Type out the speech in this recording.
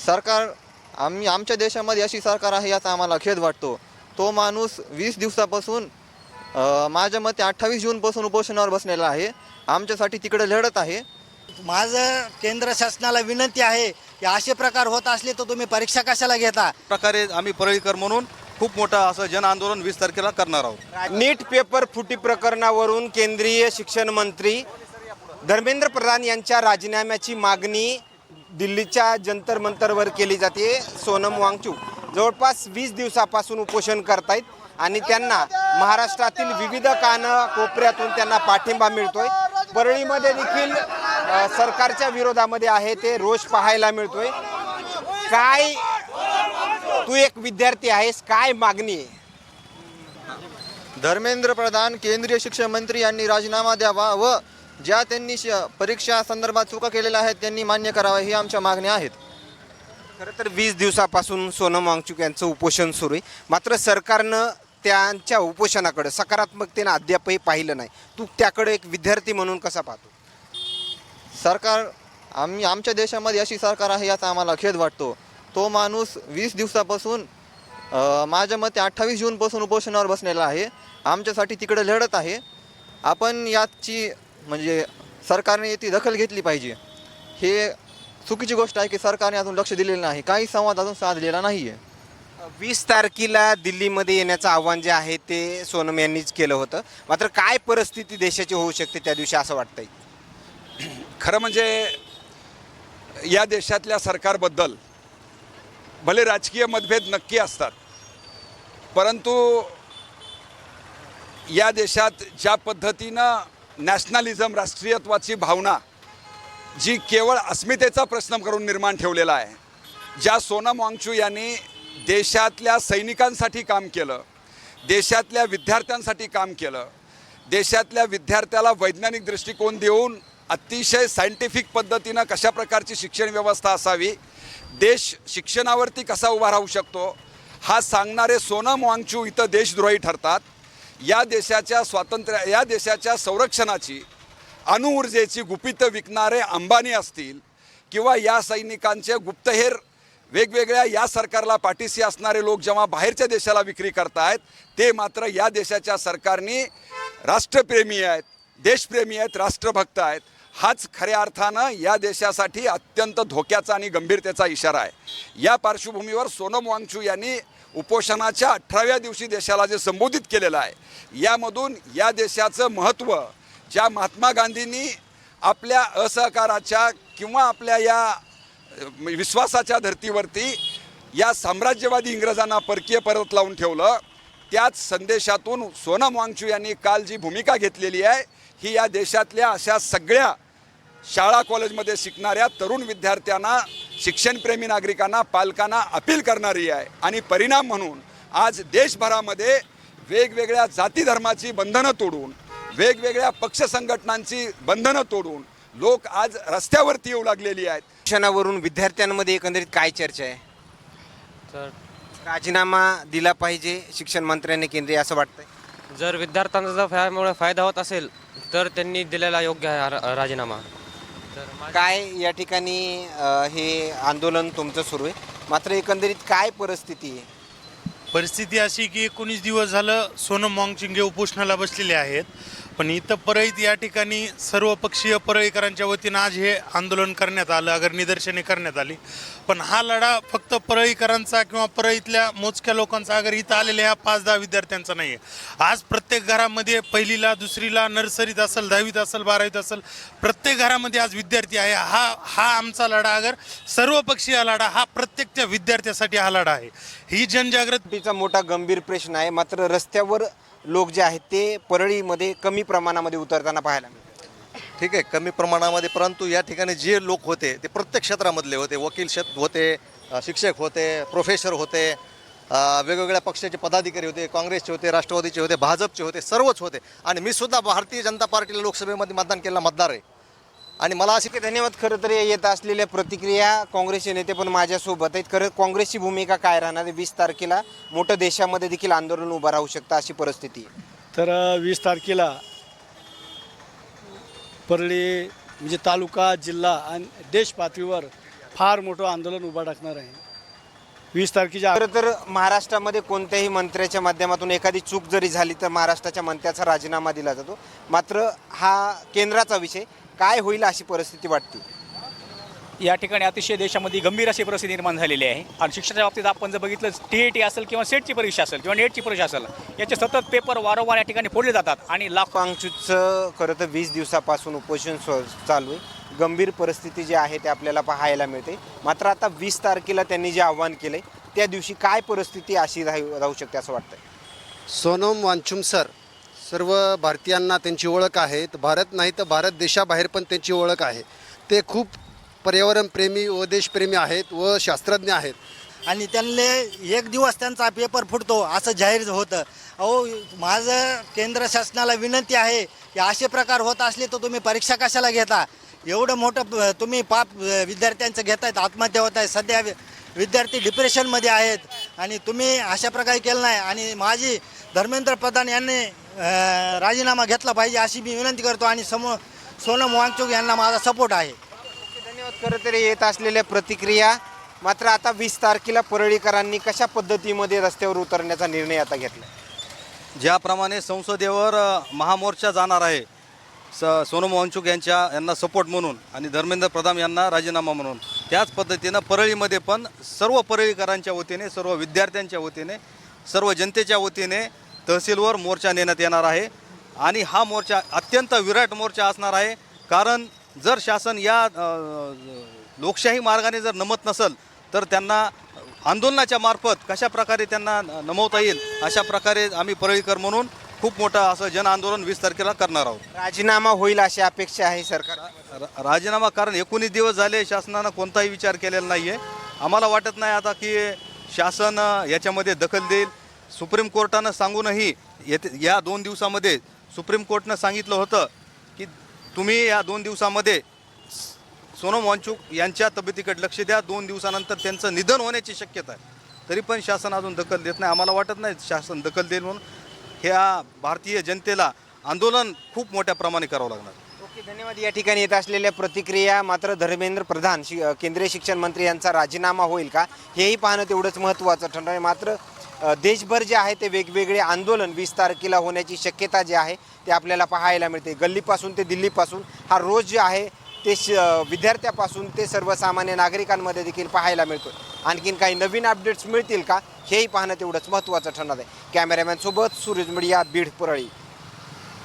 सरकार आमच्या देशामध्ये अशी सरकार आहे याचा आम्हाला खेद वाटतो. तो माणूस 20 दिवसापासून माझ्या मते 28 जूनपासून उपोषणावर बसलेला आहे. आमच्यासाठी तिकडे लढत आहे. माझं केंद्र शासनाला विनंती आहे की असे प्रकार होत असले तर तुम्ही परीक्षा कशाला घेता. प्रकारे आम्ही परळीकर म्हणून खूप मोठा असं जन आंदोलन 20 तारखेला करणार आहोत. नीट पेपर फुटी प्रकरणावरून केंद्रीय शिक्षण मंत्री धर्मेंद्र प्रधान यांच्या राजीनाम्याची मागणी दिल्लीच्या जंतर मंतरवर केली जाते. सोनम वांगचुक जवळपास 20 दिवसापासून उपोषण करतायत आणि त्यांना महाराष्ट्रातील विविध कानाकोपऱ्यातून त्यांना पाठिंबा मिळतोय. परळीमध्ये देखील सरकारच्या विरोधामध्ये आहे ते रोष पाहायला मिळतोय. काय, तू एक विद्यार्थी आहेस, काय मागणी आहे? धर्मेंद्र प्रधान केंद्रीय शिक्षण मंत्री यांनी राजीनामा द्यावा व ज्या त्यांनी परीक्षा संदर्भात चुका केलेल्या आहेत त्यांनी मान्य करावा, ही आमच्या मागण्या आहेत. खरं तर 20 दिवसापासून सोनम वांगचुक यांचं उपोषण सुरू आहे. मात्र सरकारनं त्यांच्या उपोषणाकडे सकारात्मकतेनं अद्यापही पाहिलं नाही. तू त्याकडे एक विद्यार्थी म्हणून कसा पाहतो? सरकार आमच्या देशामध्ये अशी सरकार आहे याचा आम्हाला खेद वाटतो. तो माणूस 20 दिवसापासून माझ्या मते 28 जूनपासून उपोषणावर बसलेला आहे. आमच्यासाठी तिकडे लढत आहे. आपण याची म्हणजे सरकारने याची दखल घेतली पाहिजे. हे चुकीची गोष्ट आहे की सरकारने अजून लक्ष दिलेलं नाही, काही संवाद अजून साधलेला नाही आहे. 20 तारखेला दिल्लीमध्ये येण्याचं आव्हान जे आहे ते सोनम यांनीच केलं होतं. मात्र काय परिस्थिती देशाची होऊ शकते त्या दिवशी असं वाटतंय? खरं म्हणजे या देशातल्या सरकारबद्दल भले राजकीय मतभेद नक्की असतात, परंतु या देशात ज्या पद्धतीनं नॅशनलिझम, राष्ट्रीयत्वाची भावना जी केवळ अस्मितेचा प्रश्न करून निर्माण ठेवलेला आहे, ज्या सोनम वांगचुक यांनी देशातल्या सैनिकांसाठी काम केलं, देशातल्या विद्यार्थ्यांसाठी काम केलं, देशातल्या विद्यार्थ्याला वैज्ञानिक दृष्टिकोन देऊन अतिशय सायंटिफिक पद्धतीनं कशा प्रकारची शिक्षण व्यवस्था असावी, देश शिक्षणावरती कसा उभा राहू शकतो, हा सांगणारे सोनम वांगचुक इथं देशद्रोही ठरतात. या देशाच्या स्वातंत्र्य, या देशाच्या संरक्षणाची, अणुऊर्जेची गुपितं विकणारे अंबानी असतील किंवा या सैनिकांचे गुप्तहेर वेगवेगळ्या या सरकारला पाठीशी असणारे लोक जेव्हा बाहेरच्या देशाला विक्री करतायत, ते मात्र या देशाच्या सरकारने राष्ट्रप्रेमी आहेत, देशप्रेमी आहेत, राष्ट्रभक्त आहेत. हाच खऱ्या अर्थानं या देशासाठी अत्यंत धोक्याचा आणि गंभीरतेचा इशारा आहे. या पार्श्वभूमीवर सोनम वांगचुक यांनी उपोषणाच्या 18व्या दिवशी देशाला जे संबोधित केलेलं आहे, यामधून या देशाचं महत्त्व, ज्या महात्मा गांधींनी आपल्या असहकाराच्या किंवा आपल्या या विश्वासाच्या धर्तीवरती या साम्राज्यवादी इंग्रजांना परकीय परत लावून ठेवलं, त्याच संदेशातून सोनम वांगचुक यांनी काल जी भूमिका घेतलेली आहे, ही या देशातल्या अशा सगळ्या शाळा कॉलेजमध्ये शिकणाऱ्या तरुण विद्यार्थ्यांना, शिक्षणप्रेमी नागरिकांना, पालकांना अपील करणारी आहे. आणि परिणाम म्हणून आज देशभरामध्ये वेगवेगळ्या जाती धर्माची बंधनं तोडून, वेगवेगळ्या पक्ष संघटनांची बंधनं तोडून लोक आज रस्त्यावरती येऊ लागलेली आहेत. शिक्षणावरून विद्यार्थ्यांमध्ये एकंदरीत काय चर्चा आहे? तर राजीनामा दिला पाहिजे शिक्षण मंत्र्यांनी केंद्रीय, असं वाटतंय? जर विद्यार्थ्यांचा जर त्यामुळे फायदा होत असेल तर त्यांनी दिलेला योग्य आहे राजीनामा. तर काय या ठिकाणी हे आंदोलन तुमचं सुरू आहे, मात्र एकंदरीत काय परिस्थिती आहे? परिस्थिती अशी की 19 दिवस झालं सोनम वांगचुक उपोषणाला बसलेले आहेत. पण इथं परळीत या ठिकाणी सर्वपक्षीय परळीकरांच्या वतीनं आज हे आंदोलन करण्यात आलं, अगर निदर्शने करण्यात आली. पण हा लढा फक्त परळीकरांचा किंवा परळीतल्या मोजक्या लोकांचा, अगर इथं आलेल्या ह्या 5-10 विद्यार्थ्यांचा नाही आहे. आज प्रत्येक घरामध्ये पहिलीला, दुसरीला, नर्सरीत असेल, 10वीत असेल, 12वीत असेल, प्रत्येक घरामध्ये आज विद्यार्थी आहे. हा आमचा लढा, अगर सर्वपक्षीय लढा, हा प्रत्येक त्या विद्यार्थ्यासाठी हा लढा आहे. ही जनजागृतीचा मोठा गंभीर प्रश्न आहे. मात्र रस्त्यावर लोक जे आहेत ते परळीमध्ये कमी प्रमाणामध्ये उतरताना पाहायला मिळतात. ठीक आहे, कमी प्रमाणामध्ये, परंतु या ठिकाणी जे लोक होते ते प्रत्येक क्षेत्रामधले होते. वकील होते, शिक्षक होते, प्रोफेसर होते, वेगवेगळ्या पक्षाचे पदाधिकारी होते, काँग्रेसचे होते, राष्ट्रवादीचे होते, भाजपचे होते, सर्वच होते. आणि मी सुद्धा भारतीय जनता पार्टीला लोकसभेमध्ये मतदान केलेला मतदार आहे. आणि मला असे धन्यवाद. खरं तर येत असलेल्या प्रतिक्रिया काँग्रेसचे नेते पण माझ्यासोबत आहेत. खरं काँग्रेसची भूमिका काय राहणार आहे? 20 तारखेला मोठं देशामध्ये देखील आंदोलन उभं राहू शकतं अशी परिस्थिती आहे. तर 20 तारखेला परळी म्हणजे तालुका, जिल्हा आणि देश पातळीवर फार मोठं आंदोलन उभा टाकणार आहे 20 तारखेच्या खरं तर महाराष्ट्रामध्ये कोणत्याही मंत्र्याच्या माध्यमातून एखादी चूक जरी झाली तर महाराष्ट्राच्या मंत्र्याचा राजीनामा दिला जातो. मात्र हा केंद्राचा विषय, काय होईल अशी परिस्थिती वाटते? या ठिकाणी अतिशय देशामध्ये गंभीर अशी परिस्थिती निर्माण झालेली आहे. आणि शिक्षणाच्या बाबतीत आपण जर बघितलं, TET असेल किंवा सेटची परीक्षा असेल किंवा नेटची परीक्षा असेल, याचे सतत पेपर वारंवार या ठिकाणी फोडले जातात आणि लाखो वांगचूकचं खरं तर 20 दिवसापासून उपोषण चालू आहे. गंभीर परिस्थिती जी आहे ते आपल्याला पाहायला मिळते. मात्र आता 20 तारखेला त्यांनी जे आव्हान केलं त्या दिवशी काय परिस्थिती अशी राहू शकते असं वाटतंय? सोनम वांगचुक सर, सर्व भारतीयांना त्यांची ओळख आहे. भारत नाही तर भारत देशाबाहेर पण त्यांची ओळख आहे. ते खूप पर्यावरणप्रेमी व देशप्रेमी आहेत व शास्त्रज्ञ आहेत. आणि त्यांना एक दिवस त्यांचा पेपर फुटतो असं जाहीर होतं. अहो, माझं केंद्र शासनाला विनंती आहे की असे प्रकार होत असले तर तुम्ही परीक्षा कशाला घेता? एवढं मोठं तुम्ही पाप विद्यार्थ्यांचं घेतायत, आत्महत्या होत आहे. सध्या विद्यार्थी डिप्रेशनमध्ये आहेत आणि तुम्ही अशा प्रकारे केलं नाही. आणि माजी धर्मेंद्र प्रधान यांनी राजीनामा घेतला पाहिजे अशी मी विनंती करतो. आणि सोनम वांगचुक यांना माझा सपोर्ट आहे. धन्यवाद. खरं तर येत असलेल्या प्रतिक्रिया. मात्र आता 20 तारखेला परळीकरांनी कशा पद्धतीमध्ये रस्त्यावर उतरण्याचा निर्णय आता घेतला? ज्याप्रमाणे संसदेवर महामोर्चा जाणार आहे सोनम वांगचुक यांना सपोर्ट म्हणून आणि धर्मेंद्र प्रधान यांना राजीनामा म्हणून, त्याच पद्धतीनं परळीमध्ये पण सर्व परळीकरांच्या वतीने, सर्व विद्यार्थ्यांच्या वतीने, सर्व जनतेच्या वतीने तहसीलवर मोर्चा नेण्यात येणार आहे. आणि हा मोर्चा अत्यंत विराट मोर्चा असणार आहे. कारण जर शासन या लोकशाही मार्गाने जर नमत नसेल तर त्यांना आंदोलनाच्या मार्फत कशा प्रकारे त्यांना नमवता येईल अशा प्रकारे आम्ही परळीकर म्हणून खूप मोठं असं जन आंदोलन 20 तारखेला करणार आहोत. राजीनामा होईल अशी अपेक्षा आहे सरकार? राजीनामा, कारण 19 दिवस झाले शासनानं कोणताही विचार केलेला नाही आहे. आम्हाला वाटत नाही आता की शासन याच्यामध्ये दखल देईल. सुप्रीम कोर्टानं सांगूनही या 2 दिवसामध्ये सुप्रीम कोर्टनं सांगितलं होतं की तुम्ही या 2 दिवसामध्ये सोनम वांगचुक यांच्या तब्येतीकडे लक्ष द्या. 2 दिवसानंतर त्यांचं निधन होण्याची शक्यता आहे. तरी पण शासन अजून दखल देत नाही. आम्हाला वाटत नाही शासन दखल देईल म्हणून. ह्या भारतीय जनतेला आंदोलन खूप मोठ्या प्रमाणे करावं लागणार. ओके, धन्यवाद. या ठिकाणी येत असलेल्या प्रतिक्रिया. मात्र धर्मेंद्र प्रधान केंद्रीय शिक्षण मंत्री यांचा राजीनामा होईल का हेही पाहणं तेवढंच महत्त्वाचं ठरणार आहे. मात्र देशभर जे आहे ते वेगवेगळे आंदोलन 20 तारखेला होण्याची शक्यता जी आहे ते आपल्याला पाहायला मिळते. गल्लीपासून ते दिल्लीपासून हा रोज जे आहे ते विद्यार्थ्यापासून ते सर्वसामान्य नागरिकांमध्ये देखील पाहायला मिळतो. आणखीन काही नवीन अपडेट्स मिळतील का हेही पाहणं तेवढंच महत्त्वाचं ठरणार आहे. कॅमेरामॅन सोबत सूरज मीडिया, बीड, परळी.